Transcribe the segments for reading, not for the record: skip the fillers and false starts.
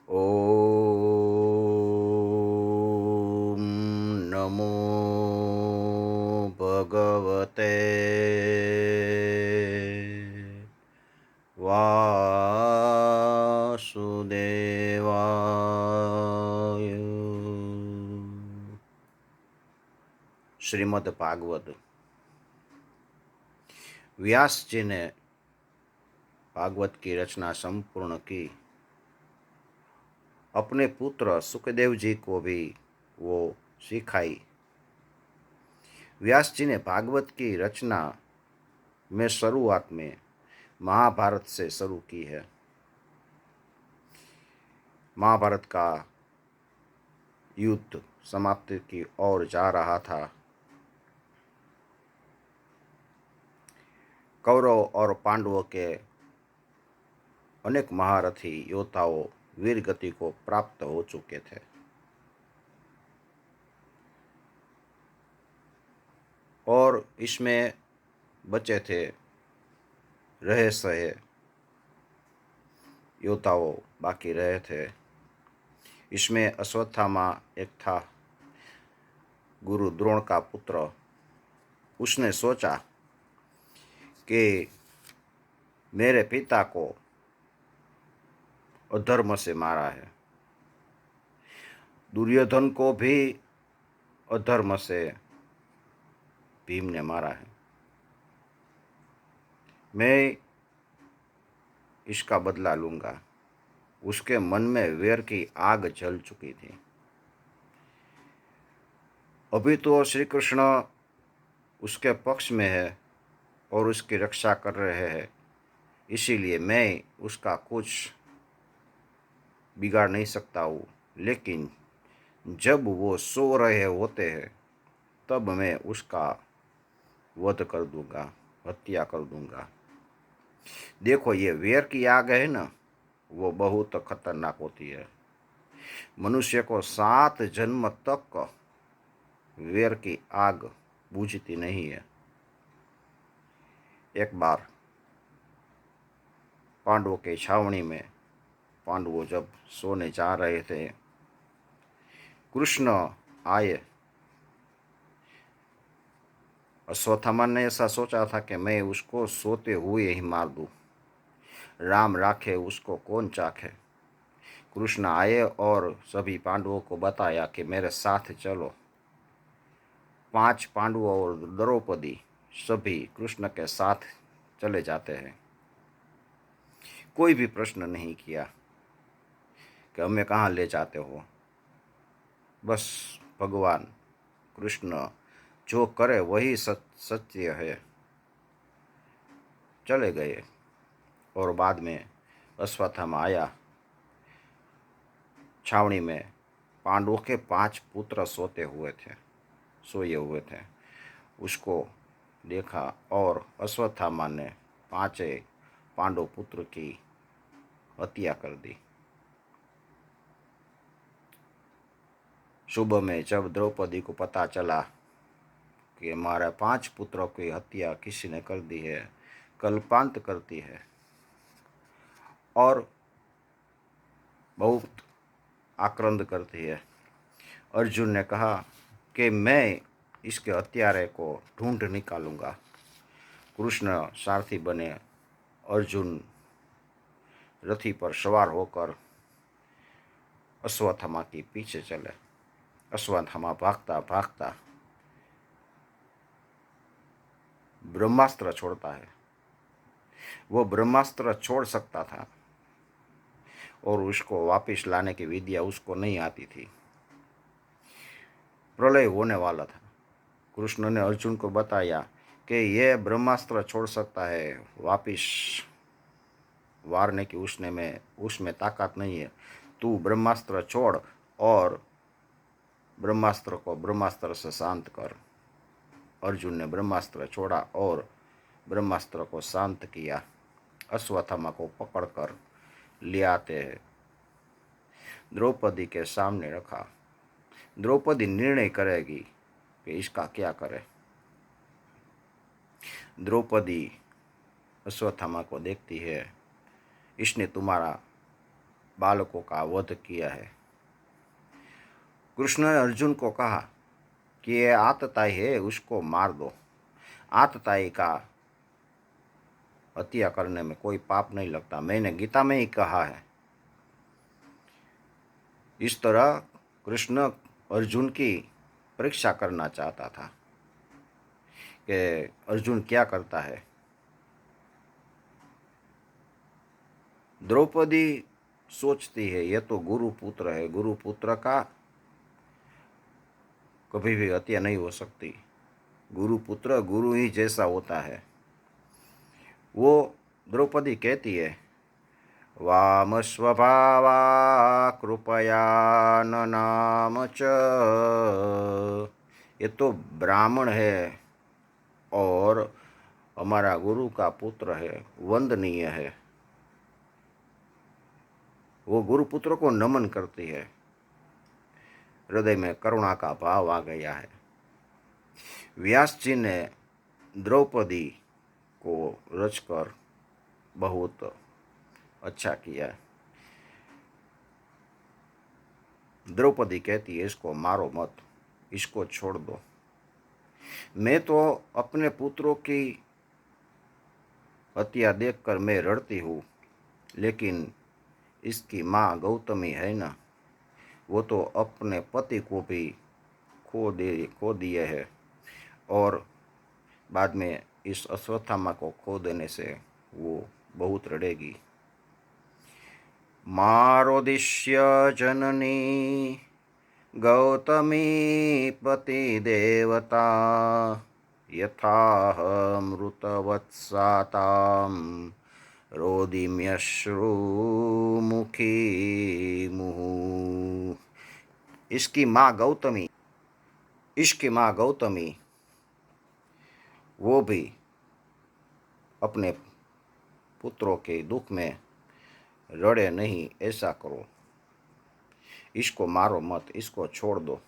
ॐ नमो भगवते वासुदेवाय। श्रीमद् भागवत। व्यास जी ने भागवत की रचना संपूर्ण की। अपने पुत्र सुखदेव जी को भी वो सिखाई। व्यास जी ने भागवत की रचना में शुरुआत में महाभारत से शुरू की है। महाभारत का युद्ध समाप्ति की ओर जा रहा था। कौरव और पांडवों के अनेक महारथी योद्धाओं वीर गति को प्राप्त हो चुके थे और इसमें बचे थे रहे सहे योद्धाओं बाकी रहे थे। इसमें अश्वत्थामा एक था, गुरु द्रोण का पुत्र। उसने सोचा कि मेरे पिता को अधर्म से मारा है, दुर्योधन को भी अधर्म से भीम ने मारा है। मैं इसका बदला लूंगा। उसके मन में वैर की आग जल चुकी थी। अभी तो श्री कृष्ण उसके पक्ष में है और उसकी रक्षा कर रहे हैं, इसीलिए मैं उसका कुछ बिगाड़ नहीं सकता हूँ। लेकिन जब वो सो रहे होते हैं तब मैं उसका वध कर दूंगा, हत्या कर दूंगा। देखो, ये वैर की आग है ना, वो बहुत खतरनाक होती है। मनुष्य को 7 जन्म तक वैर की आग बुझती नहीं है। एक बार पांडवों के छावनी में पांडवों जब सोने जा रहे थे, कृष्ण आए। अश्वत्थामा ने ऐसा सोचा था कि मैं उसको सोते हुए ही मार दूं। राम राखे उसको कौन चाखे। कृष्ण आए और सभी पांडवों को बताया कि मेरे साथ चलो। 5 पांडवों और द्रौपदी सभी कृष्ण के साथ चले जाते हैं। कोई भी प्रश्न नहीं किया कि हमें कहाँ ले जाते हो। बस भगवान कृष्ण जो करे वही सत्य है, चले गए। और बाद में अश्वत्थामा आया। छावनी में पांडवों के 5 पुत्र सोए हुए थे। उसको देखा और अश्वत्थामा ने 5 पांडव पुत्र की हत्या कर दी। सुबह में जब द्रौपदी को पता चला कि हमारे 5 पुत्रों की हत्या किसी ने कर दी है, कल्पांत करती है और बहुत आक्रंद करती है। अर्जुन ने कहा कि मैं इसके हत्यारे को ढूंढ निकालूंगा। कृष्ण सारथी बने। अर्जुन रथी पर सवार होकर अश्वत्थामा के पीछे चले। अश्वत्थामा भागता भागता ब्रह्मास्त्र छोड़ता है। वो ब्रह्मास्त्र छोड़ सकता था और उसको वापस लाने की विद्या उसको नहीं आती थी। प्रलय होने वाला था। कृष्ण ने अर्जुन को बताया कि यह ब्रह्मास्त्र छोड़ सकता है, वापिस वारने की उसमें ताकत नहीं है। तू ब्रह्मास्त्र छोड़ और ब्रह्मास्त्र को ब्रह्मास्त्र से शांत कर। अर्जुन ने ब्रह्मास्त्र छोड़ा और ब्रह्मास्त्र को शांत किया। अश्वत्थामा को पकड़कर ले आते हैं, द्रौपदी के सामने रखा। द्रौपदी निर्णय करेगी कि इसका क्या करे। द्रौपदी अश्वत्थामा को देखती है, इसने तुम्हारा बालकों का वध किया है। कृष्ण ने अर्जुन को कहा कि ये आतताई है, उसको मार दो। आतताई का हत्या करने में कोई पाप नहीं लगता, मैंने गीता में ही कहा है। इस तरह कृष्ण अर्जुन की परीक्षा करना चाहता था कि अर्जुन क्या करता है। द्रौपदी सोचती है ये तो गुरुपुत्र है, गुरुपुत्र का कभी भी हत्या नहीं हो सकती, गुरुपुत्र गुरु ही जैसा होता है। वो द्रौपदी कहती है वाम स्वभावा कृपया न नाम च, ये तो ब्राह्मण है और हमारा गुरु का पुत्र है, वंदनीय है। वो गुरुपुत्र को नमन करती है। हृदय में करुणा का भाव आ गया है। व्यास जी ने द्रौपदी को रचकर बहुत अच्छा किया। द्रौपदी कहती है इसको मारो मत, इसको छोड़ दो। मैं तो अपने पुत्रों की हत्या देखकर मैं रड़ती हूँ, लेकिन इसकी माँ गौतमी है ना, वो तो अपने पति को भी खो दिए है और बाद में इस अश्वत्थामा को खो देने से वो बहुत रड़ेगी। मारोदिष्य जननी गौतमी पति देवता, यथाहमृतवत्सातां रोदिम्यश्रुमुखी मुहुः। इसकी माँ गौतमी वो भी अपने पुत्रों के दुख में रड़े नहीं, ऐसा करो, इसको मारो मत, इसको छोड़ दो।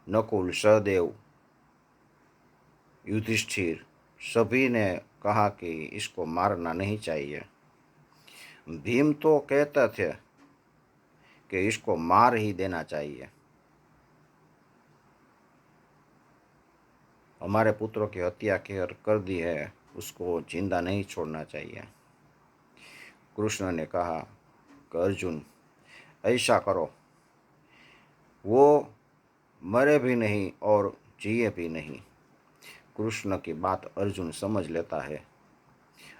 नकुल, सहदेव, युधिष्ठिर सभी ने कहा कि इसको मारना नहीं चाहिए। भीम तो कहते थे कि इसको मार ही देना चाहिए, हमारे पुत्रों की हत्या कर दी है, उसको जिंदा नहीं छोड़ना चाहिए। कृष्ण ने कहा कि अर्जुन ऐसा करो, वो मरे भी नहीं और जिए भी नहीं। कृष्ण की बात अर्जुन समझ लेता है।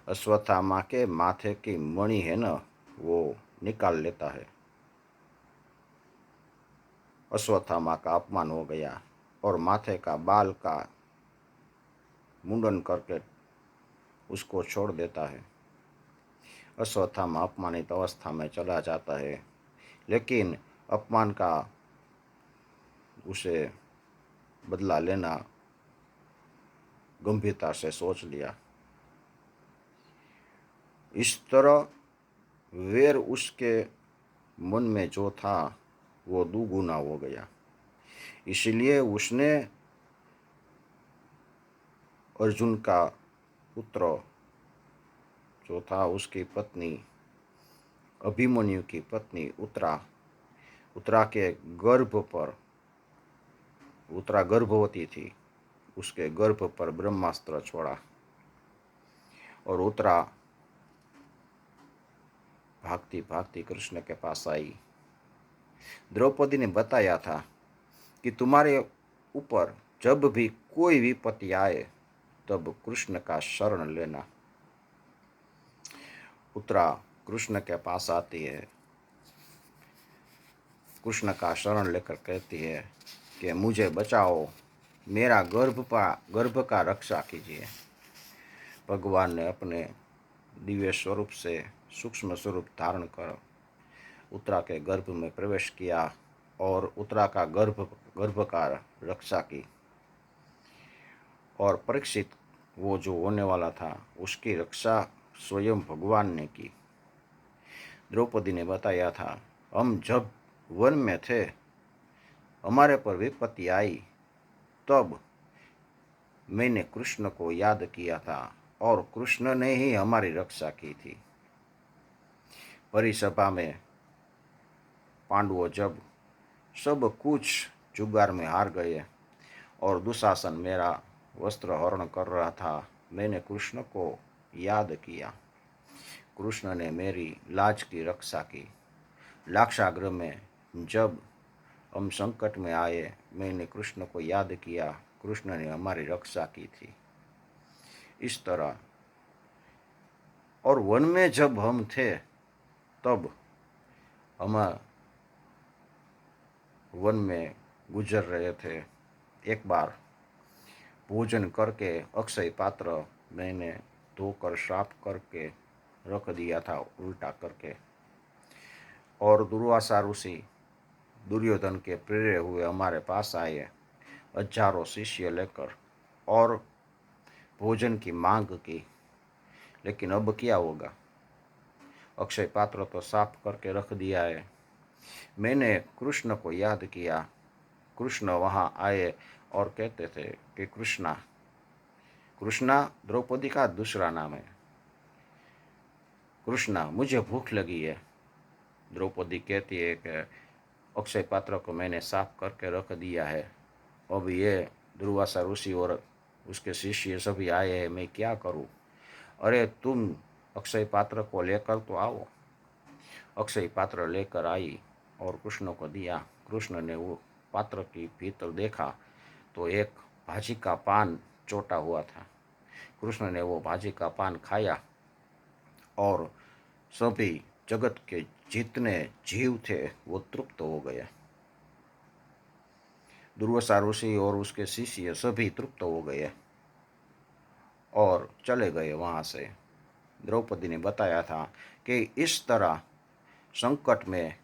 अश्वत्थामा के माथे की मणि है ना, वो निकाल लेता है। अश्वत्थामा का अपमान हो गया और माथे का बाल का मुंडन करके उसको छोड़ देता है। अश्वत्थामा अपमानित अवस्था में चला जाता है, लेकिन अपमान का उसे बदला लेना गंभीरता से सोच लिया। इस तरह वैर उसके मन में जो था वो दुगुना हो गया। इसलिए उसने अर्जुन का पुत्र जो था, उसकी पत्नी अभिमन्यु की पत्नी उत्तरा के गर्भ पर, उत्तरा गर्भवती थी, उसके गर्भ पर ब्रह्मास्त्र छोड़ा और उत्तरा भागती भागती कृष्ण के पास आई। द्रौपदी ने बताया था कि तुम्हारे ऊपर जब भी कोई विपत्ति आए तब कृष्ण का शरण लेना। उत्तरा कृष्ण के पास आती है, कृष्ण का शरण लेकर कहती है कि मुझे बचाओ, मेरा गर्भ का रक्षा कीजिए। भगवान ने अपने दिव्य स्वरूप से सूक्ष्म स्वरूप धारण कर उत्तरा के गर्भ में प्रवेश किया और उत्तरा का गर्भ का रक्षा की। और परीक्षित वो जो होने वाला था उसकी रक्षा स्वयं भगवान ने की। द्रौपदी ने बताया था, हम जब वन में थे, हमारे पर विपत्ति आई, तब मैंने कृष्ण को याद किया था और कृष्ण ने ही हमारी रक्षा की थी। भरी सभा में पांडवों जब सब कुछ जुगार में हार गए और दुशासन मेरा वस्त्र हरण कर रहा था, मैंने कृष्ण को याद किया। कृष्ण ने मेरी लाज की रक्षा की। लाक्षागृह में जब हम संकट में आए, मैंने कृष्ण को याद किया। कृष्ण ने हमारी रक्षा की थी। इस तरह, और वन में जब हम थे तब हम वन में गुजर रहे थे। एक बार भोजन करके अक्षय पात्र मैंने धोकर साफ करके रख दिया था उल्टा करके, और दुर्वासा ऋषि दुर्योधन के प्रेरे हुए हमारे पास आए हजारों शिष्य लेकर और भोजन की मांग की। लेकिन अब क्या होगा? अक्षय पात्र तो साफ करके रख दिया है। मैंने कृष्ण को याद किया। कृष्ण वहाँ आए और कहते थे कि कृष्णा, कृष्णा द्रौपदी का दूसरा नाम है। कृष्णा, मुझे भूख लगी है। द्रौपदी कहती है कि अक्षय पात्र को मैंने साफ करके रख दिया है, अब ये दुर्वासा ऋषि और उसके शिष्य सभी आए हैं, मैं क्या करूं? अरे तुम अक्षय पात्र को लेकर तो आओ। अक्षय पात्र लेकर आई और कृष्ण को दिया। कृष्ण ने वो पात्र की भीतर देखा तो एक भाजी का पान चोटा हुआ था। कृष्ण ने वो भाजी का पान खाया और सभी जगत के जितने जीव थे वो तृप्त हो गए। दुर्वासा ऋषि और उसके शिष्य सभी तृप्त हो गए और चले गए वहाँ से। द्रौपदी ने बताया था कि इस तरह संकट में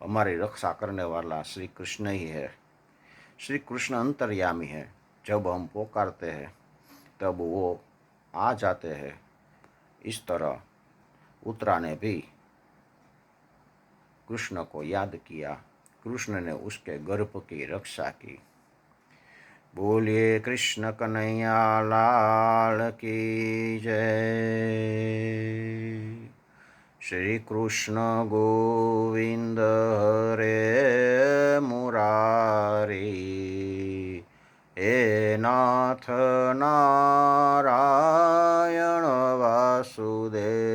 हमारी रक्षा करने वाला श्री कृष्ण ही है। श्री कृष्ण अंतर्यामी है। जब हम पुकारते हैं तब वो आ जाते हैं। इस तरह उत्तरा ने भी कृष्ण को याद किया। कृष्ण ने उसके गर्भ की रक्षा की। बोलिए कृष्ण कन्हैया लाल की जय। श्री कृष्ण गोविंद हरे मुरारी, हे नाथ नारायण वासुदेव।